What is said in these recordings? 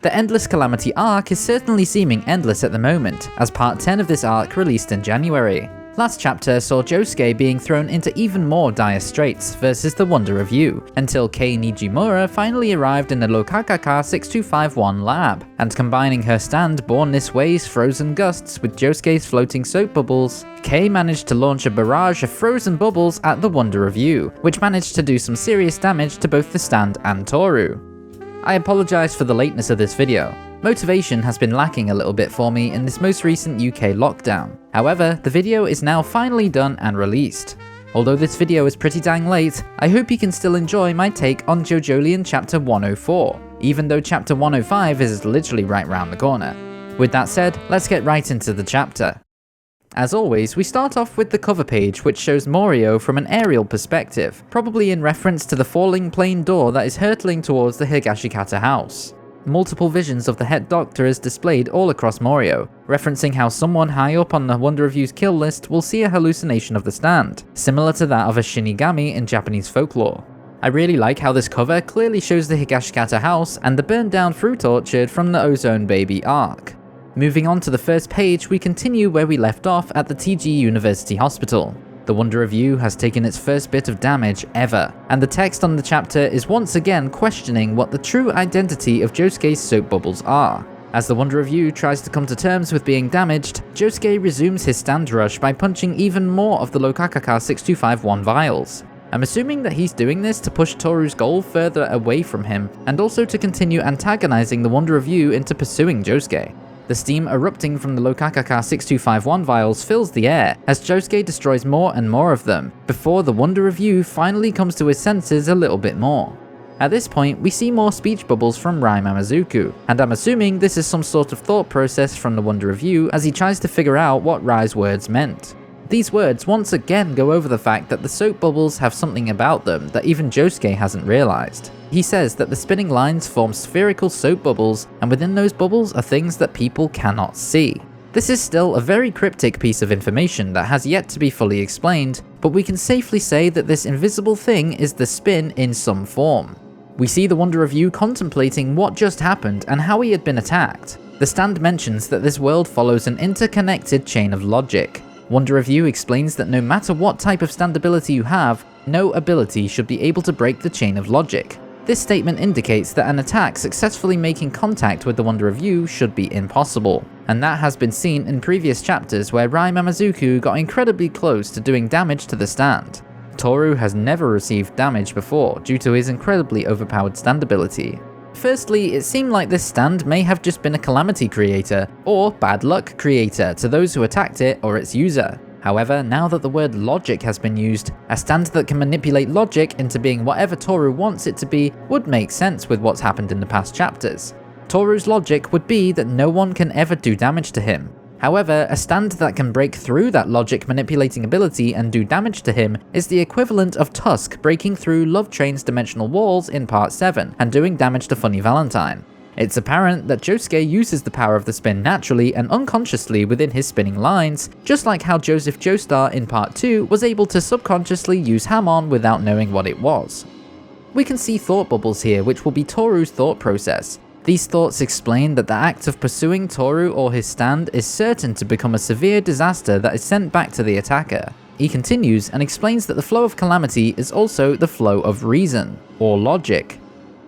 The Endless Calamity arc is certainly seeming endless at the moment, as part 10 of this arc released in January. Last chapter saw Josuke being thrown into even more dire straits versus the Wonder Review, until Kei Nijimura finally arrived in the Lokakaka 6251 lab, and combining her stand Born This Way's frozen gusts with Josuke's floating soap bubbles, Kei managed to launch a barrage of frozen bubbles at the Wonder Review, which managed to do some serious damage to both the stand and Toru. I apologise for the lateness of this video. Motivation has been lacking a little bit for me in this most recent UK lockdown. However, the video is now finally done and released. Although this video is pretty dang late, I hope you can still enjoy my take on JoJolion Chapter 104, even though Chapter 105 is literally right round the corner. With that said, let's get right into the chapter. As always, we start off with the cover page, which shows Morio from an aerial perspective, probably in reference to the falling plane door that is hurtling towards the Higashikata house. Multiple visions of the head doctor is displayed all across Morio, referencing how someone high up on the Wonder Review's kill list will see a hallucination of the stand, similar to that of a Shinigami in Japanese folklore. I really like how this cover clearly shows the Higashikata house and the burned down fruit orchard from the Ozone Baby arc. Moving on to the first page, we continue where we left off at the TG University Hospital. The Wonder Review has taken its first bit of damage ever, and the text on the chapter is once again questioning what the true identity of Josuke's soap bubbles are. As the Wonder Review tries to come to terms with being damaged, Josuke resumes his stand rush by punching even more of the Lokakaka 6251 vials. I'm assuming that he's doing this to push Toru's goal further away from him, and also to continue antagonizing the Wonder Review into pursuing Josuke. The steam erupting from the Lokakaka 6251 vials fills the air, as Josuke destroys more and more of them, before the Wonder Review finally comes to his senses a little bit more. At this point, we see more speech bubbles from Rai Mamazuku, and I'm assuming this is some sort of thought process from the Wonder Review as he tries to figure out what Rai's words meant. These words once again go over the fact that the soap bubbles have something about them that even Josuke hasn't realized. He says that the spinning lines form spherical soap bubbles, and within those bubbles are things that people cannot see. This is still a very cryptic piece of information that has yet to be fully explained, but we can safely say that this invisible thing is the spin in some form. We see the Wonder Review contemplating what just happened and how he had been attacked. The stand mentions that this world follows an interconnected chain of logic. Wonder Review explains that no matter what type of stand ability you have, no ability should be able to break the chain of logic. This statement indicates that an attack successfully making contact with the Wonder Review should be impossible, and that has been seen in previous chapters where Rai Mamazuku got incredibly close to doing damage to the stand. Toru has never received damage before due to his incredibly overpowered stand ability. Firstly, it seemed like this stand may have just been a Calamity creator, or bad luck creator to those who attacked it or its user. However, now that the word logic has been used, a stand that can manipulate logic into being whatever Toru wants it to be would make sense with what's happened in the past chapters. Toru's logic would be that no one can ever do damage to him. However, a stand that can break through that logic manipulating ability and do damage to him is the equivalent of Tusk breaking through Love Train's dimensional walls in part 7 and doing damage to Funny Valentine. It's apparent that Josuke uses the power of the spin naturally and unconsciously within his spinning lines, just like how Joseph Joestar in part 2 was able to subconsciously use Hamon without knowing what it was. We can see thought bubbles here, which will be Toru's thought process. These thoughts explain that the act of pursuing Toru or his stand is certain to become a severe disaster that is sent back to the attacker. He continues and explains that the flow of Calamity is also the flow of reason, or logic.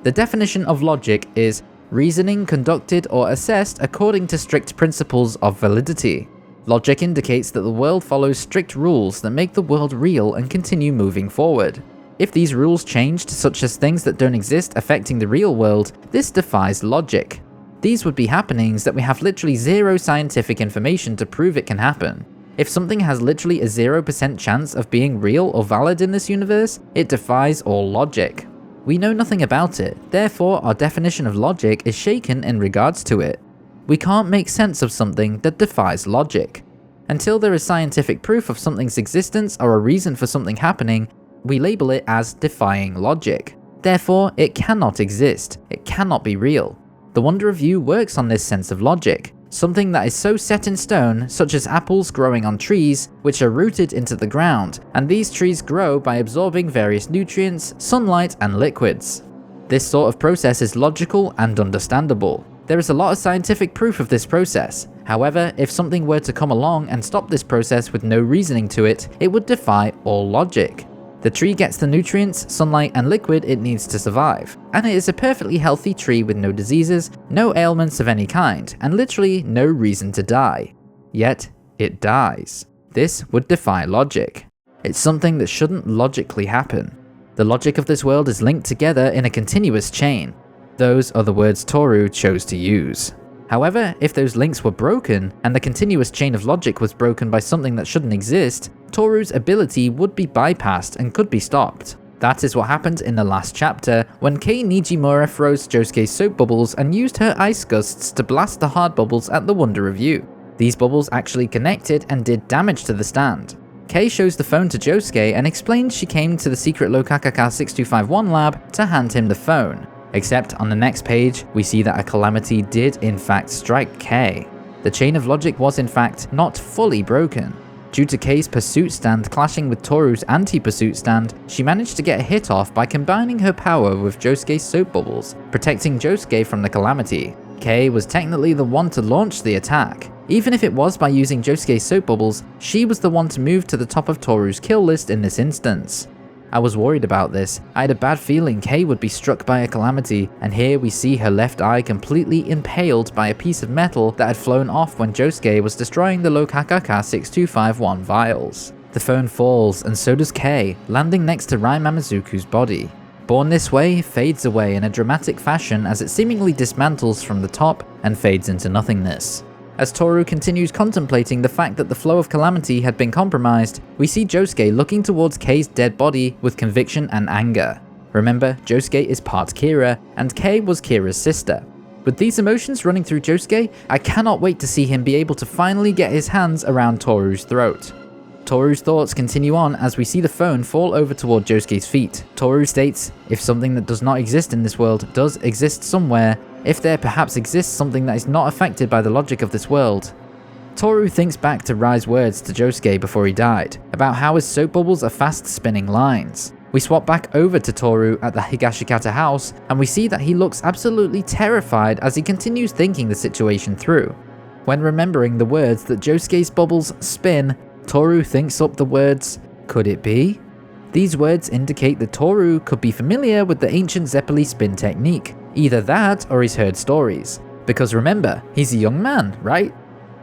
The definition of logic is reasoning conducted or assessed according to strict principles of validity. Logic indicates that the world follows strict rules that make the world real and continue moving forward. If these rules changed, such as things that don't exist affecting the real world, this defies logic. These would be happenings that we have literally zero scientific information to prove it can happen. If something has literally a 0% chance of being real or valid in this universe, it defies all logic. We know nothing about it, therefore our definition of logic is shaken in regards to it. We can't make sense of something that defies logic. Until there is scientific proof of something's existence or a reason for something happening, we label it as defying logic. Therefore, it cannot exist, it cannot be real. The Wonder Review works on this sense of logic, something that is so set in stone, such as apples growing on trees, which are rooted into the ground, and these trees grow by absorbing various nutrients, sunlight, and liquids. This sort of process is logical and understandable. There is a lot of scientific proof of this process. However, if something were to come along and stop this process with no reasoning to it, it would defy all logic. The tree gets the nutrients, sunlight, and liquid it needs to survive, and it is a perfectly healthy tree with no diseases, no ailments of any kind, and literally no reason to die. Yet, it dies. This would defy logic. It's something that shouldn't logically happen. The logic of this world is linked together in a continuous chain. Those are the words Toru chose to use. However, if those links were broken, and the continuous chain of logic was broken by something that shouldn't exist, Toru's ability would be bypassed and could be stopped. That is what happened in the last chapter, when Kei Nijimura froze Josuke's soap bubbles and used her ice gusts to blast the hard bubbles at the Wonder Review. These bubbles actually connected and did damage to the stand. Kei shows the phone to Josuke and explains she came to the secret Lokakaka 6251 lab to hand him the phone. Except on the next page, we see that a calamity did in fact strike Kei. The chain of logic was in fact not fully broken. Due to Kei's pursuit stand clashing with Toru's anti-pursuit stand, she managed to get a hit off by combining her power with Josuke's soap bubbles, protecting Josuke from the calamity. Kei was technically the one to launch the attack. Even if it was by using Josuke's soap bubbles, she was the one to move to the top of Toru's kill list in this instance. I was worried about this. I had a bad feeling Kei would be struck by a calamity, and here we see her left eye completely impaled by a piece of metal that had flown off when Josuke was destroying the Lokakaka 6251 vials. The phone falls, and so does Kei, landing next to Rai Mamazuku's body. Born This Way fades away in a dramatic fashion as it seemingly dismantles from the top and fades into nothingness. As Toru continues contemplating the fact that the flow of calamity had been compromised, we see Josuke looking towards Kei's dead body with conviction and anger. Remember, Josuke is part Kira, and Kei was Kira's sister. With these emotions running through Josuke, I cannot wait to see him be able to finally get his hands around Toru's throat. Toru's thoughts continue on as we see the phone fall over toward Josuke's feet. Toru states, if something that does not exist in this world does exist somewhere, if there perhaps exists something that is not affected by the logic of this world. Toru thinks back to Rai's words to Josuke before he died, about how his soap bubbles are fast spinning lines. We swap back over to Toru at the Higashikata house, and we see that he looks absolutely terrified as he continues thinking the situation through. When remembering the words that Josuke's bubbles spin, Toru thinks up the words, could it be? These words indicate that Toru could be familiar with the ancient Zeppeli spin technique. Either that or he's heard stories. Because remember, he's a young man, right?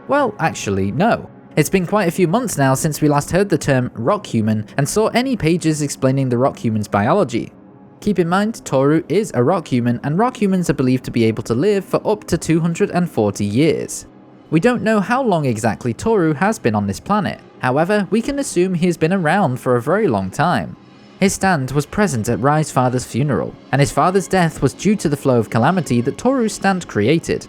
Well, actually, no. It's been quite a few months now since we last heard the term rock human and saw any pages explaining the rock human's biology. Keep in mind, Toru is a rock human, and rock humans are believed to be able to live for up to 240 years. We don't know how long exactly Toru has been on this planet. However, we can assume he has been around for a very long time. His stand was present at Rai's father's funeral, and his father's death was due to the flow of calamity that Toru's stand created.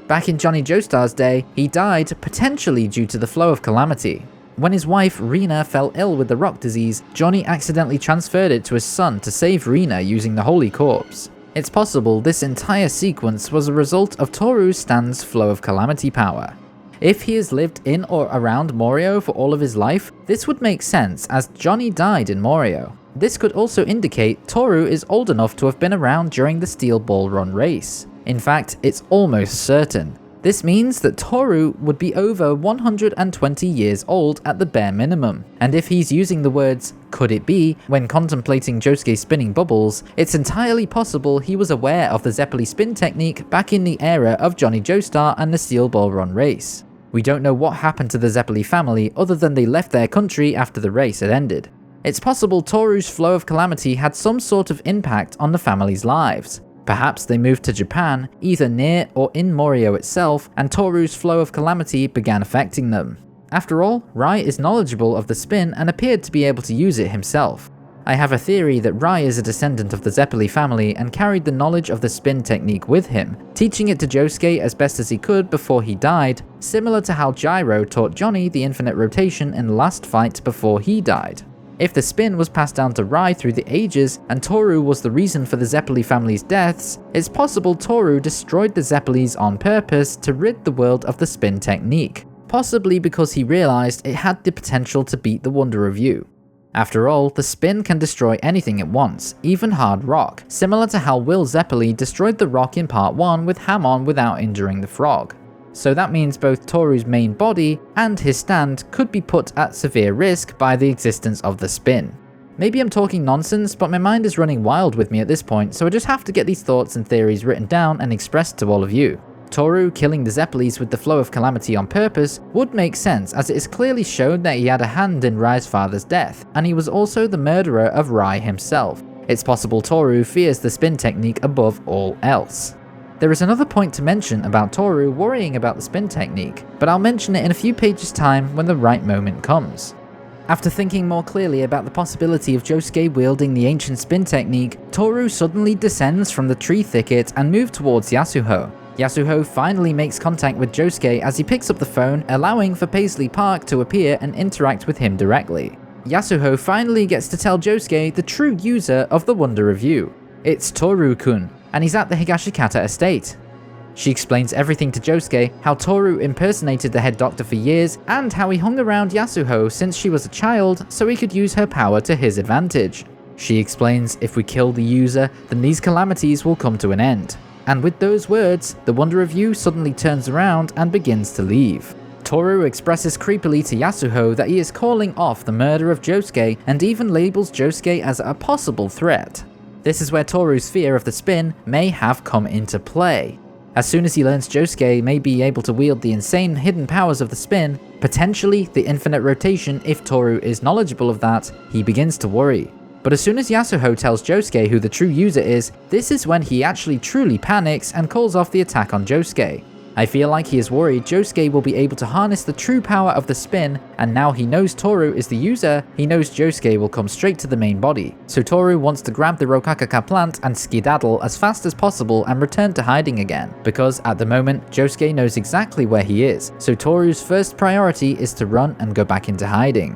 Back in Johnny Joestar's day, he died potentially due to the flow of calamity. When his wife Rina fell ill with the rock disease, Johnny accidentally transferred it to his son to save Rina using the holy corpse. It's possible this entire sequence was a result of Toru's stand's flow of calamity power. If he has lived in or around Morio for all of his life, this would make sense as Johnny died in Morio. This could also indicate Toru is old enough to have been around during the Steel Ball Run race. In fact, it's almost certain. This means that Toru would be over 120 years old at the bare minimum, and if he's using the words, could it be, when contemplating Josuke's spinning bubbles, it's entirely possible he was aware of the Zeppeli spin technique back in the era of Johnny Joestar and the Steel Ball Run race. We don't know what happened to the Zeppeli family other than they left their country after the race had ended. It's possible Toru's flow of calamity had some sort of impact on the family's lives. Perhaps they moved to Japan, either near or in Morio itself, and Toru's flow of calamity began affecting them. After all, Rai is knowledgeable of the spin and appeared to be able to use it himself. I have a theory that Rai is a descendant of the Zeppeli family and carried the knowledge of the spin technique with him, teaching it to Josuke as best as he could before he died, similar to how Gyro taught Johnny the infinite rotation in the last fight before he died. If the spin was passed down to Rai through the ages, and Toru was the reason for the Zeppeli family's deaths, it's possible Toru destroyed the Zeppelis on purpose to rid the world of the spin technique, possibly because he realized it had the potential to beat the Wonder Review. After all, the spin can destroy anything it wants, even hard rock, similar to how Will Zeppeli destroyed the rock in part 1 with Hamon without injuring the frog. So that means both Toru's main body and his stand could be put at severe risk by the existence of the spin. Maybe I'm talking nonsense, but my mind is running wild with me at this point, so I just have to get these thoughts and theories written down and expressed to all of you. Toru killing the Zeppelis with the flow of Calamity on purpose would make sense, as it is clearly shown that he had a hand in Rai's father's death, and he was also the murderer of Rai himself. It's possible Toru fears the spin technique above all else. There is another point to mention about Toru worrying about the spin technique, but I'll mention it in a few pages' time when the right moment comes. After thinking more clearly about the possibility of Josuke wielding the ancient spin technique, Toru suddenly descends from the tree thicket and moves towards Yasuho. Yasuho finally makes contact with Josuke as he picks up the phone, allowing for Paisley Park to appear and interact with him directly. Yasuho finally gets to tell Josuke the true user of the Wonder Review. It's Toru-kun, and he's at the Higashikata estate. She explains everything to Josuke, how Toru impersonated the head doctor for years, and how he hung around Yasuho since she was a child so he could use her power to his advantage. She explains if we kill the user, then these calamities will come to an end. And with those words, the Wonder Review suddenly turns around and begins to leave. Toru expresses creepily to Yasuho that he is calling off the murder of Josuke and even labels Josuke as a possible threat. This is where Toru's fear of the spin may have come into play. As soon as he learns Josuke may be able to wield the insane hidden powers of the spin, potentially the infinite rotation if Toru is knowledgeable of that, he begins to worry. But as soon as Yasuho tells Josuke who the true user is, this is when he actually truly panics and calls off the attack on Josuke. I feel like he is worried Josuke will be able to harness the true power of the spin, and now he knows Toru is the user, he knows Josuke will come straight to the main body. So Toru wants to grab the Rokakaka plant and skedaddle as fast as possible and return to hiding again, because at the moment Josuke knows exactly where he is, so Toru's first priority is to run and go back into hiding.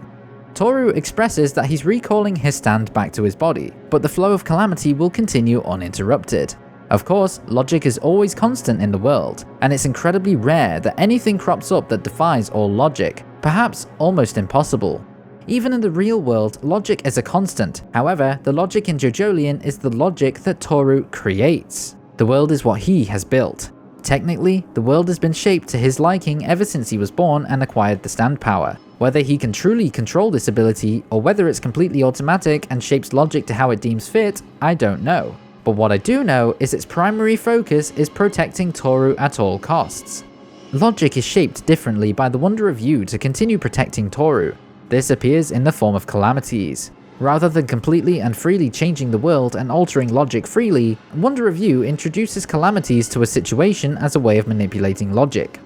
Toru expresses that he's recalling his stand back to his body, but the flow of Calamity will continue uninterrupted. Of course, logic is always constant in the world, and it's incredibly rare that anything crops up that defies all logic, perhaps almost impossible. Even in the real world, logic is a constant. However, the logic in JoJolion is the logic that Toru creates. The world is what he has built. Technically, the world has been shaped to his liking ever since he was born and acquired the stand power. Whether he can truly control this ability, or whether it's completely automatic and shapes logic to how it deems fit, I don't know. But what I do know is its primary focus is protecting Toru at all costs. Logic is shaped differently by the Wonder Review to continue protecting Toru. This appears in the form of calamities. Rather than completely and freely changing the world and altering logic freely, Wonder Review introduces calamities to a situation as a way of manipulating logic.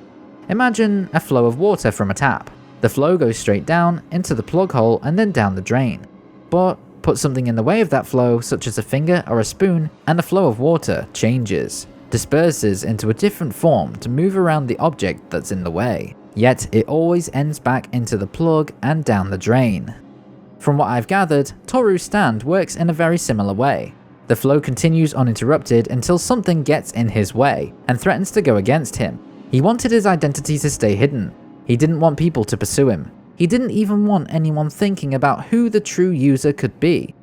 Imagine a flow of water from a tap. The flow goes straight down, into the plug hole, and then down the drain. But put something in the way of that flow, such as a finger or a spoon, and the flow of water changes, disperses into a different form to move around the object that's in the way. Yet it always ends back into the plug and down the drain. From what I've gathered, Toru's stand works in a very similar way. The flow continues uninterrupted until something gets in his way and threatens to go against him. He wanted his identity to stay hidden. He didn't want people to pursue him. He didn't even want anyone thinking about who the true user could be.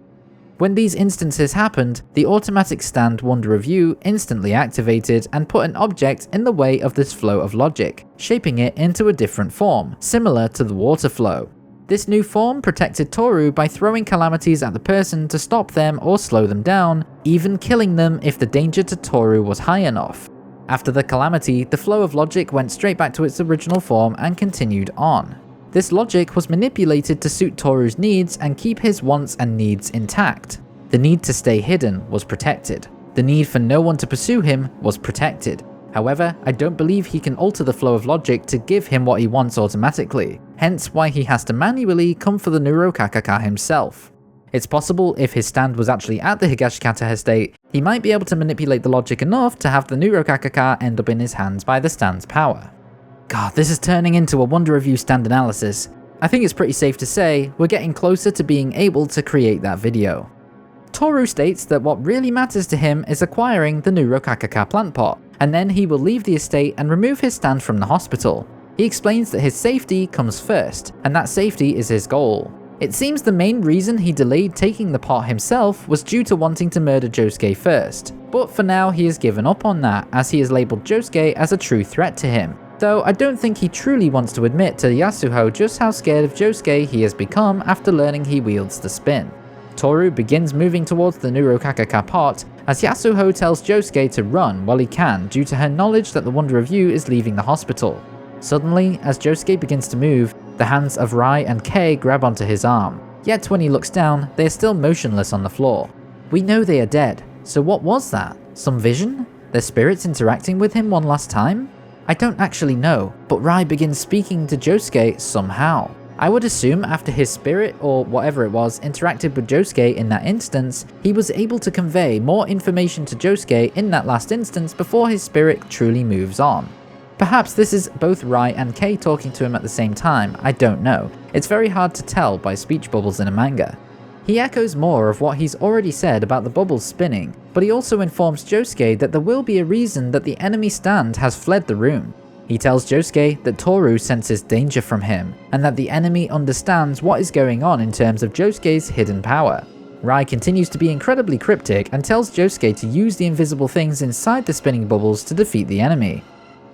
When these instances happened, the automatic stand Wonder Review instantly activated and put an object in the way of this flow of logic, shaping it into a different form, similar to the water flow. This new form protected Toru by throwing calamities at the person to stop them or slow them down, even killing them if the danger to Toru was high enough. After the calamity, the flow of logic went straight back to its original form and continued on. This logic was manipulated to suit Toru's needs and keep his wants and needs intact. The need to stay hidden was protected. The need for no one to pursue him was protected. However, I don't believe he can alter the flow of logic to give him what he wants automatically, hence why he has to manually come for the Neurokakaka himself. It's possible if his stand was actually at the Higashikata estate, he might be able to manipulate the logic enough to have the Neurokakaka end up in his hands by the stand's power. God, this is turning into a Wonder Review stand analysis. I think it's pretty safe to say we're getting closer to being able to create that video. Toru states that what really matters to him is acquiring the Neurokakaka plant pot, and then he will leave the estate and remove his stand from the hospital. He explains that his safety comes first, and that safety is his goal. It seems the main reason he delayed taking the pot himself was due to wanting to murder Josuke first, but for now he has given up on that as he has labelled Josuke as a true threat to him, though I don't think he truly wants to admit to Yasuho just how scared of Josuke he has become after learning he wields the spin. Toru begins moving towards the Nurokakaka pot as Yasuho tells Josuke to run while he can due to her knowledge that the Wonder of You is leaving the hospital. Suddenly, as Josuke begins to move, the hands of Rai and Kei grab onto his arm, yet when he looks down, they are still motionless on the floor. We know they are dead, so what was that? Some vision? Their spirits interacting with him one last time? I don't actually know, but Rai begins speaking to Josuke somehow. I would assume after his spirit, or whatever it was, interacted with Josuke in that instance, he was able to convey more information to Josuke in that last instance before his spirit truly moves on. Perhaps this is both Rai and Kei talking to him at the same time, I don't know. It's very hard to tell by speech bubbles in a manga. He echoes more of what he's already said about the bubbles spinning, but he also informs Josuke that there will be a reason that the enemy stand has fled the room. He tells Josuke that Toru senses danger from him, and that the enemy understands what is going on in terms of Josuke's hidden power. Rai continues to be incredibly cryptic and tells Josuke to use the invisible things inside the spinning bubbles to defeat the enemy.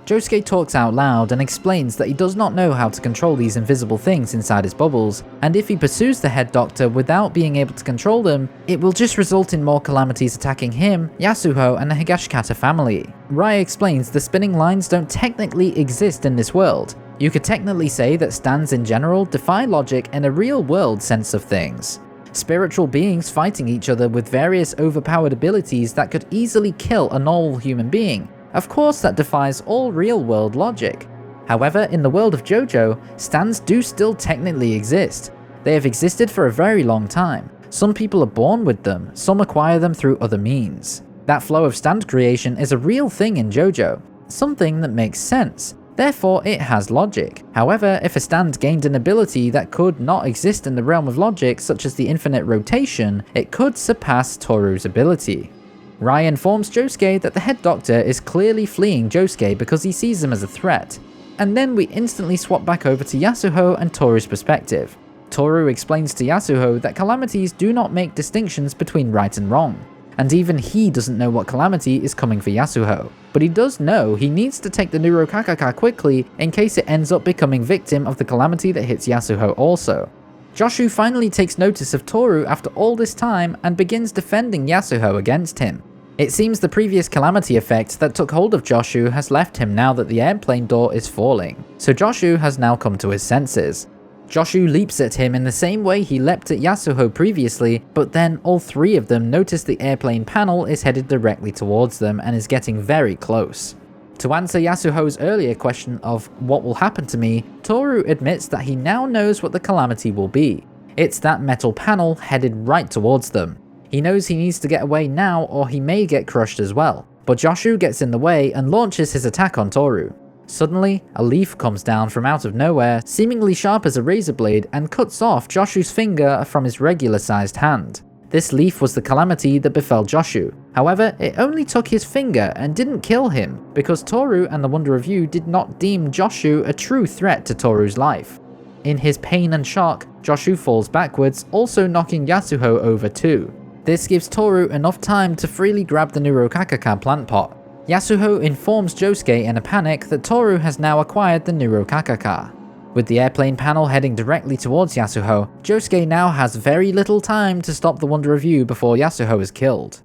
Josuke talks out loud and explains that he does not know how to control these invisible things inside his bubbles, and if he pursues the head doctor without being able to control them, it will just result in more calamities attacking him, Yasuho, and the Higashikata family. Rai explains the spinning lines don't technically exist in this world. You could technically say that stands in general defy logic in a real-world sense of things. Spiritual beings fighting each other with various overpowered abilities that could easily kill a normal human being. Of course that defies all real-world logic. However, in the world of JoJo, stands do still technically exist. They have existed for a very long time. Some people are born with them, some acquire them through other means. That flow of stand creation is a real thing in JoJo, something that makes sense. Therefore, it has logic. However, if a stand gained an ability that could not exist in the realm of logic, such as the infinite rotation, it could surpass Toru's ability. Rai informs Josuke that the head doctor is clearly fleeing Josuke because he sees him as a threat, and then we instantly swap back over to Yasuho and Toru's perspective. Toru explains to Yasuho that calamities do not make distinctions between right and wrong, and even he doesn't know what calamity is coming for Yasuho, but he does know he needs to take the Nurokakaka quickly in case it ends up becoming victim of the calamity that hits Yasuho also. Joshu finally takes notice of Toru after all this time and begins defending Yasuho against him. It seems the previous calamity effect that took hold of Joshu has left him now that the airplane door is falling, so Joshu has now come to his senses. Joshu leaps at him in the same way he leapt at Yasuho previously, but then all three of them notice the airplane panel is headed directly towards them and is getting very close. To answer Yasuho's earlier question of what will happen to me, Toru admits that he now knows what the calamity will be. It's that metal panel headed right towards them. He knows he needs to get away now or he may get crushed as well, but Joshu gets in the way and launches his attack on Toru. Suddenly, a leaf comes down from out of nowhere, seemingly sharp as a razor blade, and cuts off Joshu's finger from his regular sized hand. This leaf was the calamity that befell Joshu. However, it only took his finger and didn't kill him, because Toru and the Wonder of You did not deem Joshu a true threat to Toru's life. In his pain and shock, Joshu falls backwards, also knocking Yasuho over too. This gives Toru enough time to freely grab the Nurokakaka plant pot. Yasuho informs Josuke in a panic that Toru has now acquired the Nurokakaka. With the airplane panel heading directly towards Yasuho, Josuke now has very little time to stop the Wonder of You before Yasuho is killed.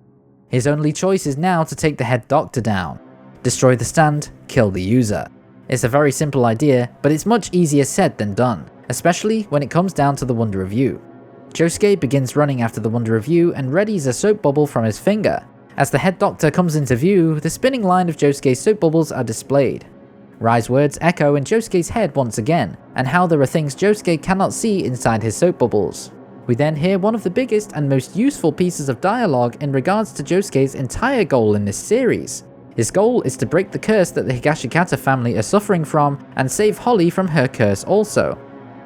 His only choice is now to take the head doctor down. Destroy the stand, kill the user. It's a very simple idea, but it's much easier said than done, especially when it comes down to the Wonder of You. Josuke begins running after the Wonder of You and readies a soap bubble from his finger. As the head doctor comes into view, the spinning line of Josuke's soap bubbles are displayed. Rai's words echo in Josuke's head once again, and how there are things Josuke cannot see inside his soap bubbles. We then hear one of the biggest and most useful pieces of dialogue in regards to Josuke's entire goal in this series. His goal is to break the curse that the Higashikata family are suffering from, and save Holly from her curse also.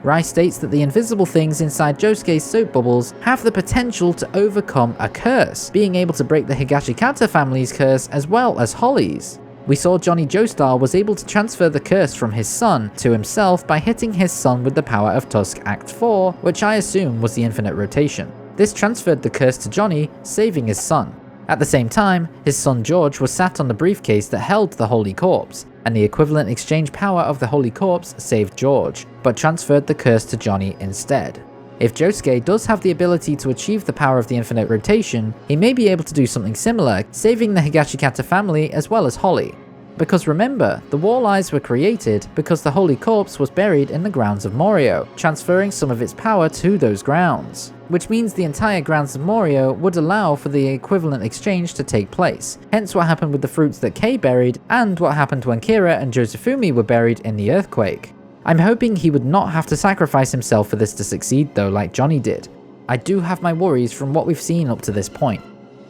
Rai states that the invisible things inside Josuke's soap bubbles have the potential to overcome a curse, being able to break the Higashikata family's curse as well as Holly's. We saw Johnny Joestar was able to transfer the curse from his son to himself by hitting his son with the power of Tusk Act 4, which I assume was the infinite rotation. This transferred the curse to Johnny, saving his son. At the same time, his son George was sat on the briefcase that held the Holy Corpse, and the equivalent exchange power of the Holy Corpse saved George, but transferred the curse to Johnny instead. If Josuke does have the ability to achieve the power of the infinite rotation, he may be able to do something similar, saving the Higashikata family as well as Holly. Because remember, the Wall Eyes were created because the Holy Corpse was buried in the grounds of Morio, transferring some of its power to those grounds. Which means the entire grounds of Morio would allow for the equivalent exchange to take place, hence what happened with the fruits that Kei buried, and what happened when Kira and Josefumi were buried in the earthquake. I'm hoping he would not have to sacrifice himself for this to succeed though, like Johnny did. I do have my worries from what we've seen up to this point.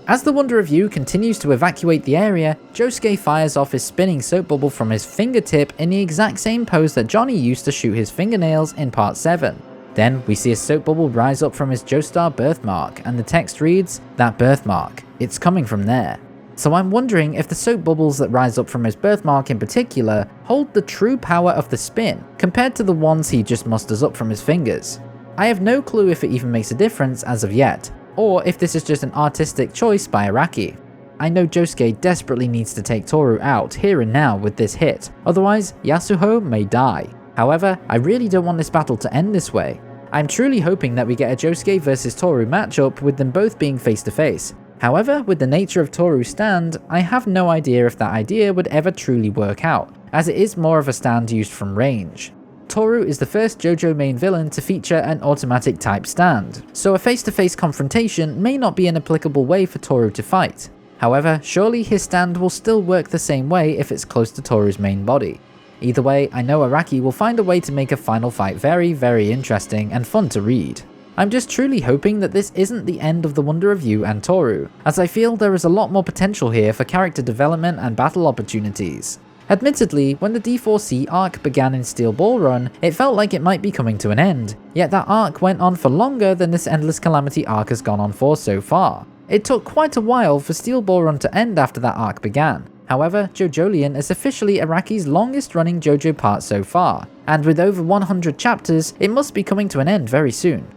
As the Wonder of You continues to evacuate the area, Josuke fires off his spinning soap bubble from his fingertip in the exact same pose that Johnny used to shoot his fingernails in part 7. Then we see a soap bubble rise up from his Joestar birthmark, and the text reads, "That birthmark, it's coming from there." So I'm wondering if the soap bubbles that rise up from his birthmark in particular hold the true power of the spin, compared to the ones he just musters up from his fingers. I have no clue if it even makes a difference as of yet, or if this is just an artistic choice by Araki. I know Josuke desperately needs to take Toru out here and now with this hit, otherwise Yasuho may die. However, I really don't want this battle to end this way. I'm truly hoping that we get a Josuke vs Toru matchup with them both being face to face. However, with the nature of Toru's stand, I have no idea if that idea would ever truly work out, as it is more of a stand used from range. Toru is the first JoJo main villain to feature an automatic type stand, so a face-to-face confrontation may not be an applicable way for Toru to fight. However, surely his stand will still work the same way if it's close to Toru's main body. Either way, I know Araki will find a way to make a final fight very, very interesting and fun to read. I'm just truly hoping that this isn't the end of the Wonder of You and Toru, as I feel there is a lot more potential here for character development and battle opportunities. Admittedly, when the D4C arc began in Steel Ball Run, it felt like it might be coming to an end, yet that arc went on for longer than this Endless Calamity arc has gone on for so far. It took quite a while for Steel Ball Run to end after that arc began. However, JoJolion is officially Araki's longest running JoJo part so far, and with over 100 chapters, it must be coming to an end very soon.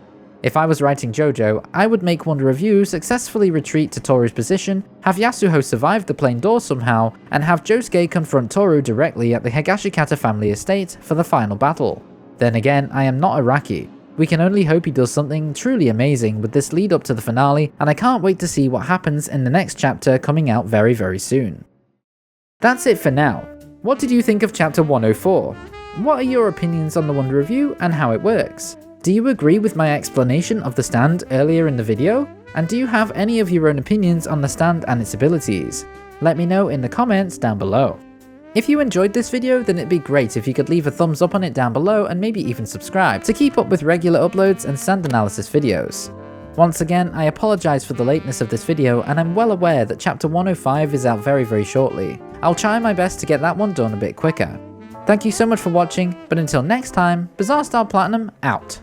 If I was writing JoJo, I would make Wonder of You successfully retreat to Toru's position, have Yasuho survive the plane door somehow, and have Josuke confront Toru directly at the Higashikata family estate for the final battle. Then again, I am not Araki. We can only hope he does something truly amazing with this lead up to the finale, and I can't wait to see what happens in the next chapter coming out very, very soon. That's it for now. What did you think of chapter 104? What are your opinions on the Wonder of You and how it works? Do you agree with my explanation of the stand earlier in the video? And do you have any of your own opinions on the stand and its abilities? Let me know in the comments down below. If you enjoyed this video, then it'd be great if you could leave a thumbs up on it down below and maybe even subscribe to keep up with regular uploads and stand analysis videos. Once again, I apologise for the lateness of this video, and I'm well aware that chapter 105 is out very, very shortly. I'll try my best to get that one done a bit quicker. Thank you so much for watching, but until next time, Bizarre Star Platinum out.